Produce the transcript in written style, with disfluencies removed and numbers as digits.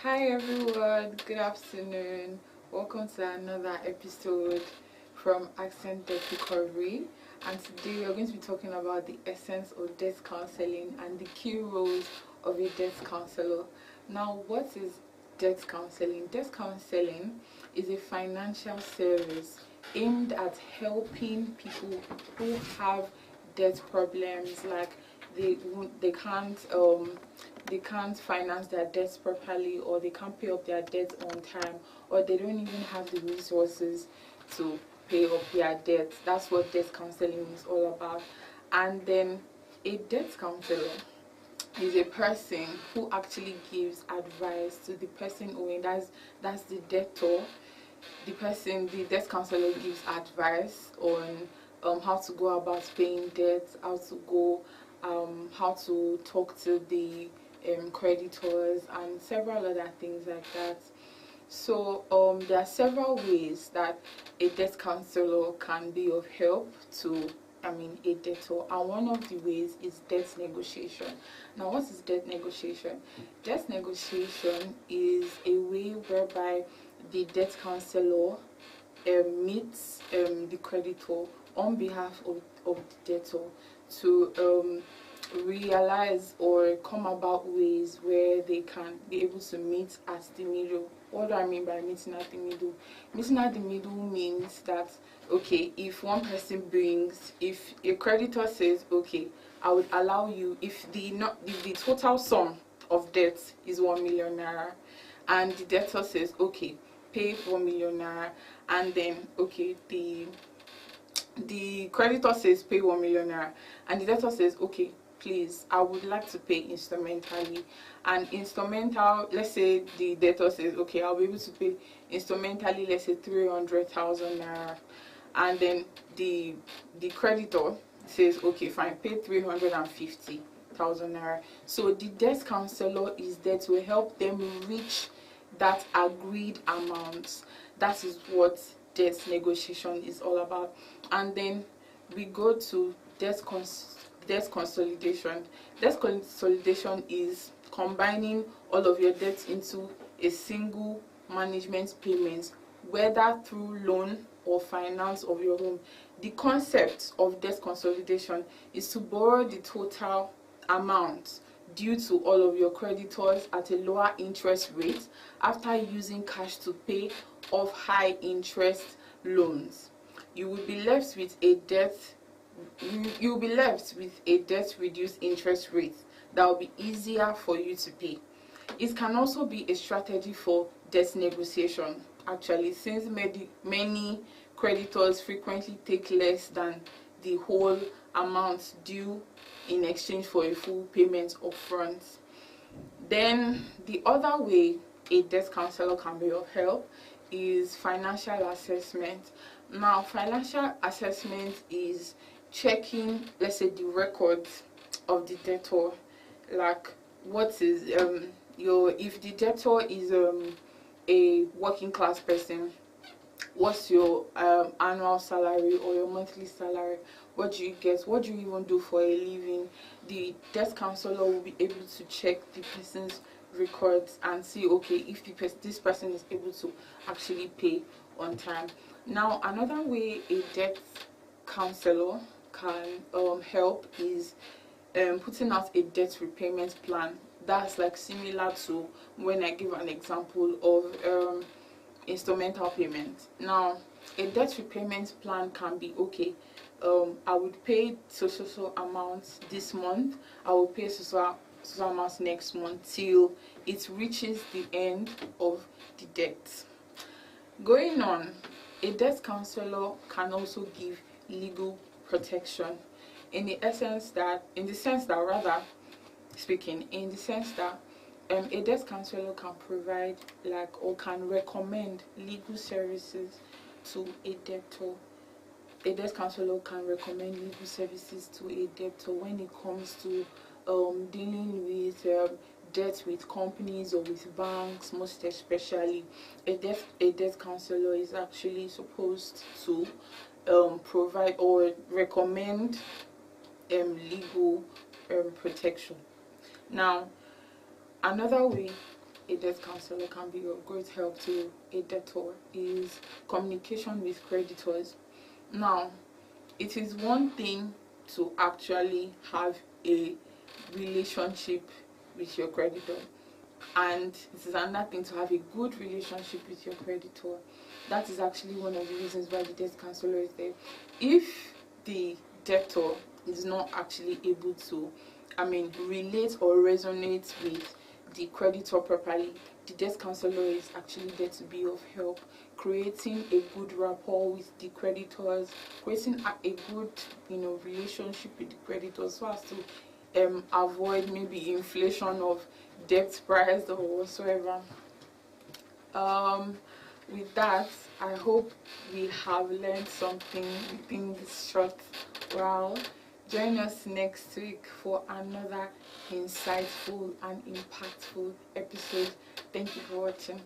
Hi everyone, good afternoon. Welcome to another episode from Accent Debt Recovery. And today we're going to be talking about the essence of debt counseling and the key roles of a debt counselor. Now, what is debt counseling? Debt counseling is a financial service aimed at helping people who have debt problems, like they can't finance their debts properly, or they can't pay up their debts on time, or they don't even have the resources to pay up their debts. That's what debt counseling is all about. And then a debt counselor is a person who actually gives advice to the person owing. That's the debtor. The debt counselor gives advice on how to go about paying debts, how to talk to the creditors, and several other things like that. So there are several ways that a debt counselor can be of help to a debtor, and one of the ways is debt negotiation. Now, what is debt negotiation? Debt negotiation is a way whereby the debt counselor meets the creditor on behalf of the debtor to realize or come about ways where they can be able to meet at the middle. What do I mean by meeting at the middle? Meeting at the middle means that, okay, if one person if a creditor says, okay, I would allow you, if the total sum of debt is 1 million naira, and the debtor says, okay, pay 1 million naira, and then okay, the creditor says pay 1 million naira, and the debtor says, okay, please, I would like to pay instrumentally. And instrumental, let's say the debtor says, okay, I'll be able to pay instrumentally, let's say 300,000 naira, and then the creditor says, okay, fine, pay 350,000 naira. So the debt counselor is there to help them reach that agreed amount. That is what debt negotiation is all about. And then we go to debt consolidation. Debt consolidation is combining all of your debts into a single management payment, whether through loan or finance of your home. The concept of debt consolidation is to borrow the total amount due to all of your creditors at a lower interest rate after using cash to pay off high interest loans. You will be left with a debt reduced interest rate that will be easier for you to pay. It can also be a strategy for debt negotiation, actually, since many creditors frequently take less than the whole amount due in exchange for a full payment upfront. Then the other way a debt counselor can be of help is financial assessment. Now, financial assessment is checking, let's say, the records of the debtor, like what is if the debtor is a working class person, what's your annual salary or your monthly salary? What do you get? What do you even do for a living? The debt counselor will be able to check the person's records and see, okay, if this person is able to actually pay on time. Now, another way a debt counselor can help is putting out a debt repayment plan. That's like similar to when I give an example of instrumental payment. Now, a debt repayment plan can be, okay, I would pay so amounts this month, I will pay so amounts next month till it reaches the end of the debt. Going on, a debt counselor can also give legal protection in the sense that a debt counselor can provide or can recommend legal services to a debtor. A debt counselor can recommend legal services to a debtor when it comes to dealing with debt with companies or with banks. Most especially, a debt counselor is actually supposed to provide or recommend legal protection. Now, another way a debt counselor can be of great help to a debtor is communication with creditors. Now, it is one thing to actually have a relationship with your creditor, and it is another thing to have a good relationship with your creditor. That is actually one of the reasons why the debt counselor is there. If the debtor is not actually able to, relate or resonate with the creditor properly, the debt counselor is actually there to be of help, creating a good rapport with the creditors, creating a good, relationship with the creditors, so as to avoid maybe inflation of debt price or whatsoever. With that, I hope we have learned something within this short while. Join us next week for another insightful and impactful episode. Thank you for watching.